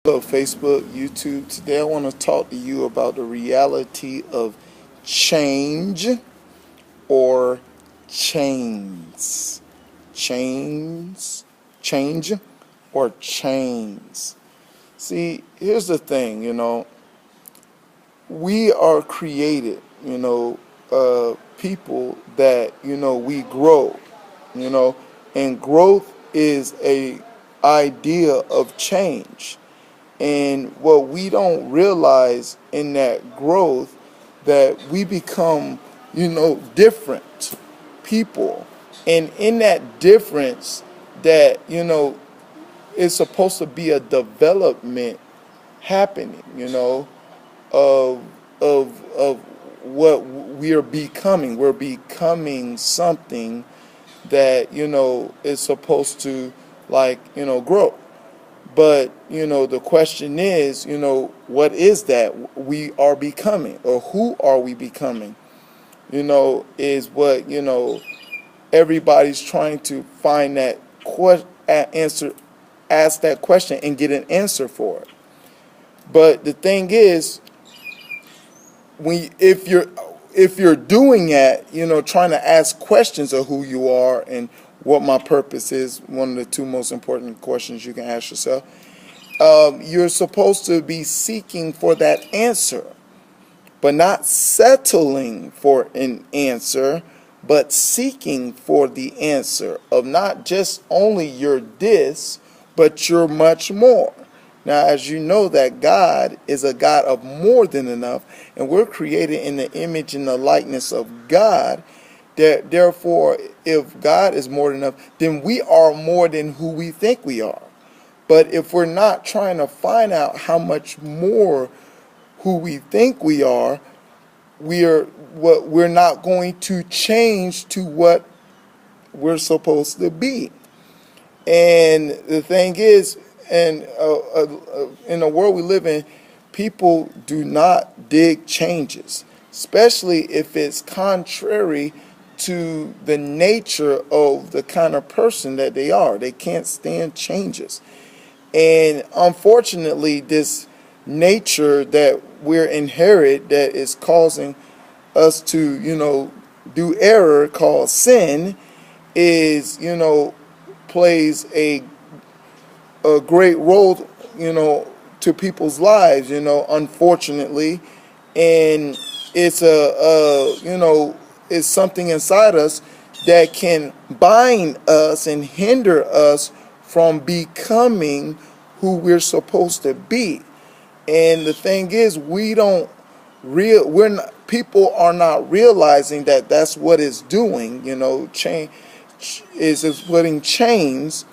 Hello, Facebook, YouTube. Today I want to talk to you about the reality of change or chains. Change or chains. See, here's the thing, we are created, people that, we grow, you know, and growth is a idea of change. And what we don't realize in that growth, that we become, different people. And in that difference, that, is supposed to be a development happening, of of what we are becoming. We're becoming something that, is supposed to, grow. But, the question is, what is that we are becoming, or who are we becoming? Is what, everybody's trying to find that answer, ask that question and get an answer for it. But the thing is, if you're doing that, trying to ask questions of who you are and what my purpose is, one of the two most important questions you can ask yourself, you're supposed to be seeking for that answer, but not settling for an answer, but seeking for the answer of not just only your this, but your much more. Now, as you know, that God is a God of more than enough, and we're created in the image and the likeness of God. That therefore, if God is more than enough, then we are more than who we think we are. But if we're not trying to find out how much more who we think we are, we're not going to change to what we're supposed to be. And the thing is, and in the world we live in, people do not dig changes, especially if it's contrary to the nature of the kind of person that they are. They can't stand changes. And unfortunately, this nature that we're inherit that is causing us to, do error called sin is, plays a great role, to people's lives, unfortunately. And it's it's something inside us that can bind us and hinder us from becoming who we're supposed to be. And the thing is, people are not realizing that that's what it's doing, change is putting chains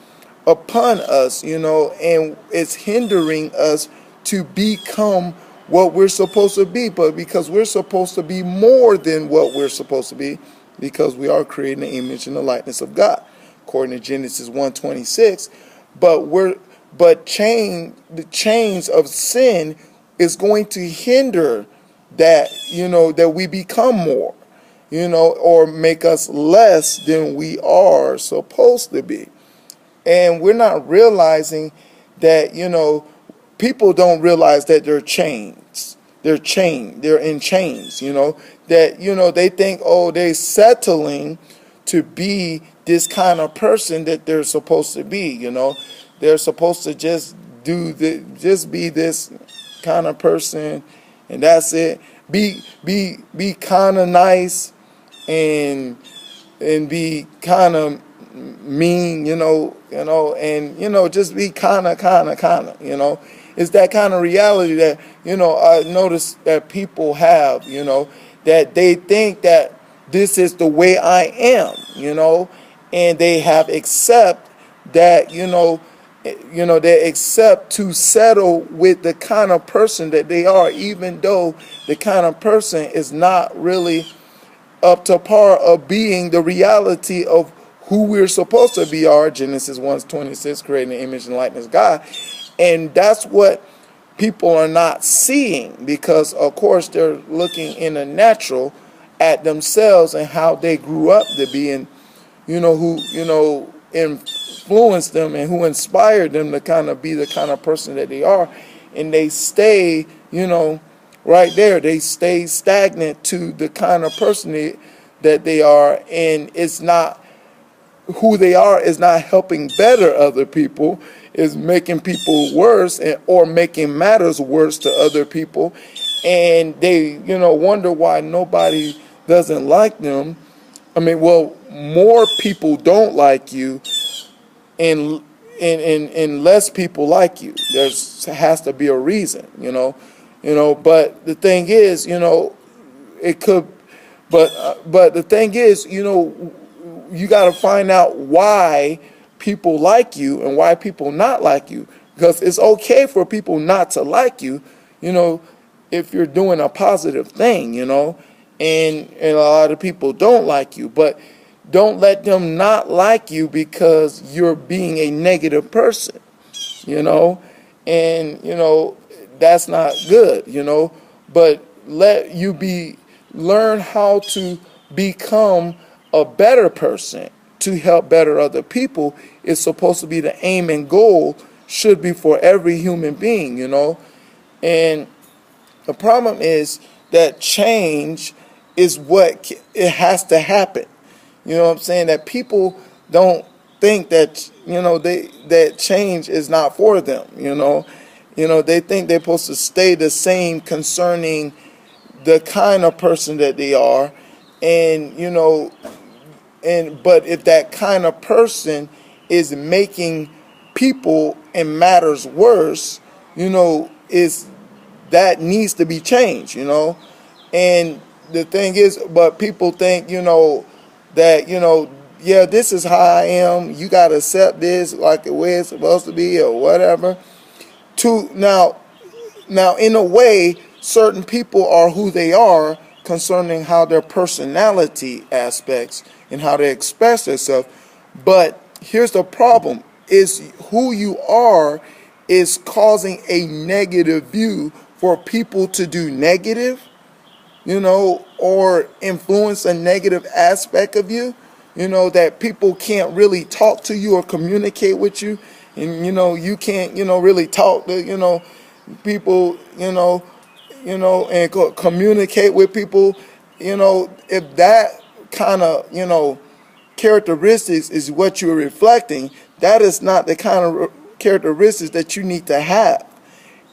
upon us, and it's hindering us to become what we're supposed to be. But because we're supposed to be more than what we're supposed to be, because we are creating the image and the likeness of God, according to Genesis 1:26. But the chains of sin is going to hinder that, that we become more, or make us less than we are supposed to be. And we're not realizing that, people don't realize that they're chains. They're chained. They're in chains, that, they think, oh, they're settling to be this kind of person that they're supposed to be, They're supposed to just be this kind of person, and that's it. Be kind of nice and be kind of mean, and just be kind of. It's that kind of reality that, I notice that people have, that they think that this is the way I am, and they have accept that, they accept to settle with the kind of person that they are, even though the kind of person is not really up to par of being the reality of who we're supposed to be are. Genesis 1:26, creating the image and likeness of God. And that's what people are not seeing, because of course they're looking in the natural at themselves and how they grew up to be, and who influenced them and who inspired them to kind of be the kind of person that they are, and they stay, right there. They stay stagnant to the kind of person that they are, and it's not who they are is not helping better other people, is making people worse or making matters worse to other people, and they wonder why nobody doesn't like them. I mean, well, more people don't like you, and less people like you. Has to be a reason, But the thing is, it could. But the thing is, you got to find out why people like you and why people not like you. Because it's okay for people not to like you, if you're doing a positive thing, and a lot of people don't like you. But don't let them not like you because you're being a negative person, and that's not good, but learn how to become a better person to help better other people is supposed to be the aim and goal, should be for every human being, and the problem is that change is it has to happen. You know what I'm saying? That people don't think that, that change is not for them, they think they're supposed to stay the same concerning the kind of person that they are, and but if that kind of person is making people and matters worse, is that needs to be changed, and the thing is, but people think, that, yeah, this is how I am, you got to accept this like the way it's supposed to be or whatever. Now, in a way, certain people are who they are concerning how their personality aspects and how they express themselves. But here's the problem, is who you are is causing a negative view for people to do negative, or influence a negative aspect of you, that people can't really talk to you or communicate with you. And, you can't, really talk to, people, and communicate with people, if that kind of, characteristics is what you're reflecting, that is not the kind of characteristics that you need to have.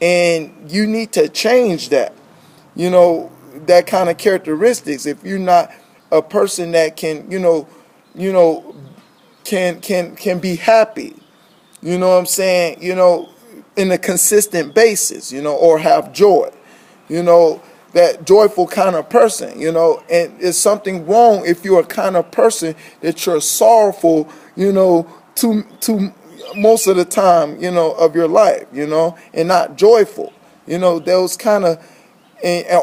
And you need to change that, that kind of characteristics. If you're not a person that can, can be happy, you know what I'm saying, in a consistent basis, or have joy, that joyful kind of person, and there's something wrong if you're a kind of person that you're sorrowful, to most of the time, of your life, and not joyful, those kind of,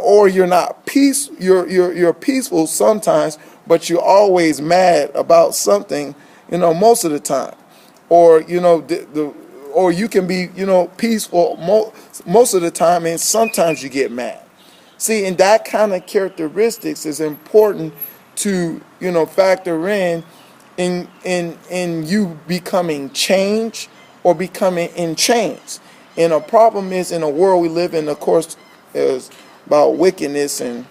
or you're not you're peaceful sometimes, but you're always mad about something, most of the time, or or you can be peaceful most of the time, and sometimes you get mad. See, and that kind of characteristics is important to factor in you becoming change or becoming in chains. And a problem is, in a world we live in, of course, is about wickedness and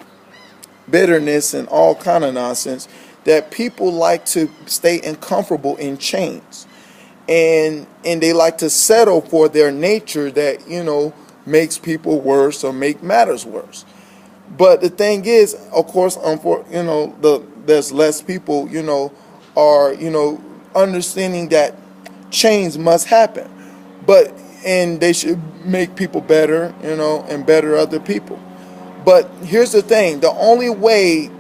bitterness and all kind of nonsense, that people like to stay uncomfortable in chains, and they like to settle for their nature that makes people worse or make matters worse. But the thing is, of course, there's less people are understanding that change must happen, and they should make people better, and better other people. But here's the thing: the only way,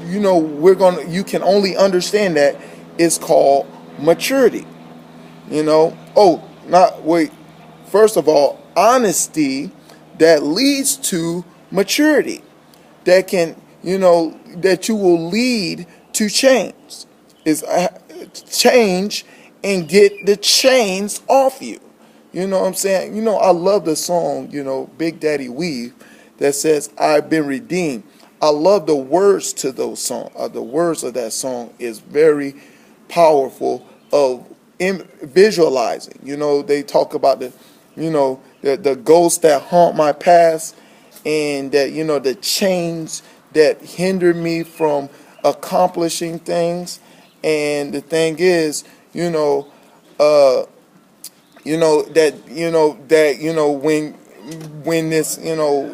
you can only understand that is called maturity. First of all, honesty that leads to maturity, that can, that you will lead to change, is change and get the chains off you. You know what I'm saying? I love the song, Big Daddy Weave, that says, I've been redeemed. I love the words to those songs. The words of that song is very powerful of visualizing. You know, they talk about the ghosts that haunt my past, and that, the chains that hinder me from accomplishing things. And the thing is, uh, when this,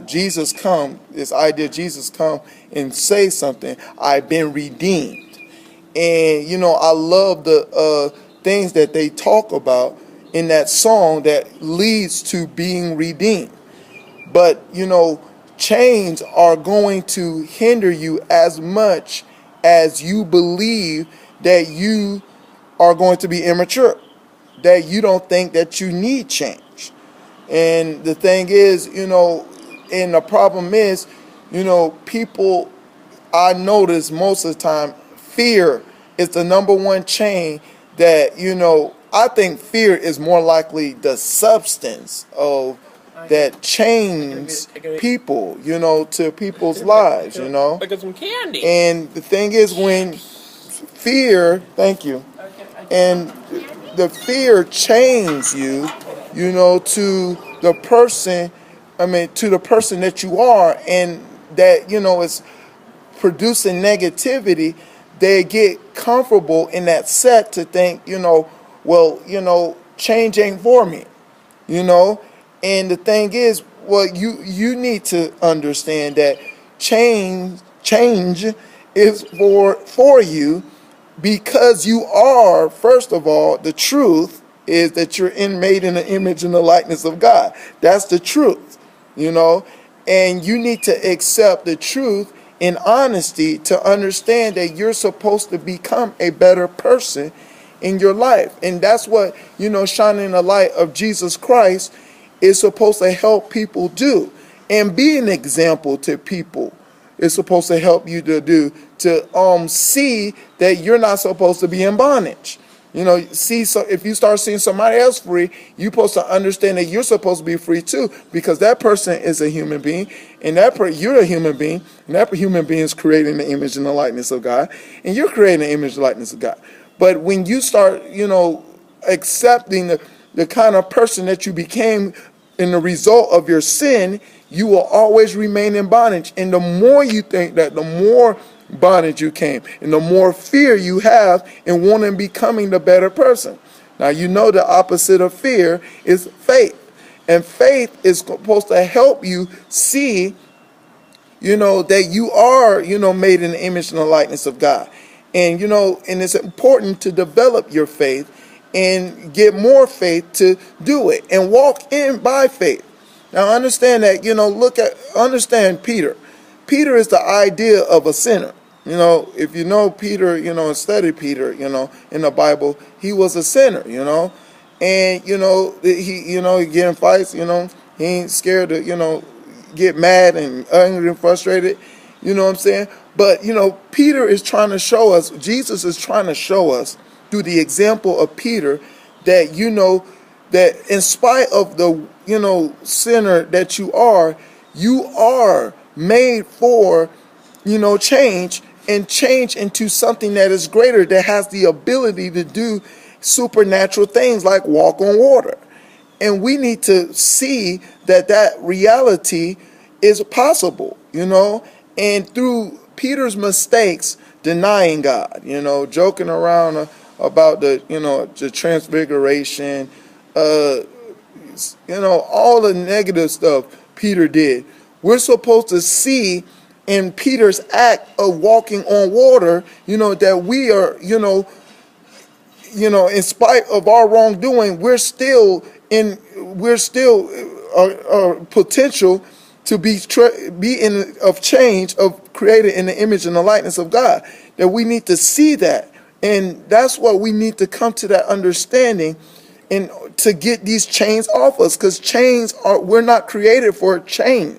Jesus come, this idea of Jesus come and say something, I've been redeemed. And I love the things that they talk about in that song that leads to being redeemed. But chains are going to hinder you as much as you believe that you are going to be immature, that you don't think that you need change. And the thing is, and the problem is, people, I notice most of the time, fear is the number one chain that, I think fear is more likely the substance of that chains people, to people's lives, Look at some candy. And the thing is, when fear, thank you, and the fear chains you, to the person, to the person that you are, and that, is producing negativity. They get comfortable in that set to think, well, change ain't for me, and the thing is, well, you need to understand that change is for you, because you are, first of all, the truth is that you're made in the image and the likeness of God. That's the truth, and you need to accept the truth in honesty to understand that you're supposed to become a better person in your life. And that's what, shining the light of Jesus Christ is supposed to help people do. And be an example to people is supposed to help you to do, to see that you're not supposed to be in bondage. So if you start seeing somebody else free, you're supposed to understand that you're supposed to be free too, because that person is a human being, and you're a human being, and that human being is creating the image and the likeness of God, and you're creating the image and likeness of God. But when you start, accepting the kind of person that you became in the result of your sin, you will always remain in bondage. And the more you think that, the more bondage you came, and the more fear you have in wanting becoming the better person. Now, the opposite of fear is faith. And faith is supposed to help you see, that you are, made in the image and the likeness of God. And, and it's important to develop your faith and get more faith to do it and walk in by faith. Now, understand that, understand Peter. Peter is the idea of a sinner. If you know Peter, and study Peter, in the Bible, he was a sinner, and, he get in fights, he ain't scared to, get mad and angry and frustrated, you know what I'm saying? But, Peter is trying to show us, Jesus is trying to show us through the example of Peter that, that in spite of the, sinner that you are made for, change, and change into something that is greater, that has the ability to do supernatural things like walk on water. And we need to see that reality is possible, and through Peter's mistakes, denying God, joking around about the transfiguration, all the negative stuff Peter did. We're supposed to see in Peter's act of walking on water, that we are, in spite of our wrongdoing, we're still potential to be in of change, of created in the image and the likeness of God. That we need to see that, and that's what we need to come to, that understanding, and to get these chains off us, because we're not created for change.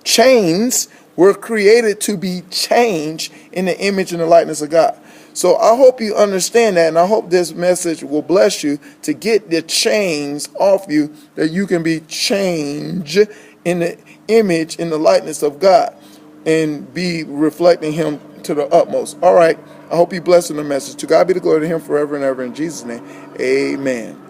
Chains were created to be changed in the image and the likeness of God. So I hope you understand that, and I hope this message will bless you to get the chains off you, that you can be changed in the image, in the likeness of God, and be reflecting Him to the utmost. All right. I hope you blessed in the message. To God be the glory, to him forever and ever. In Jesus' name, amen.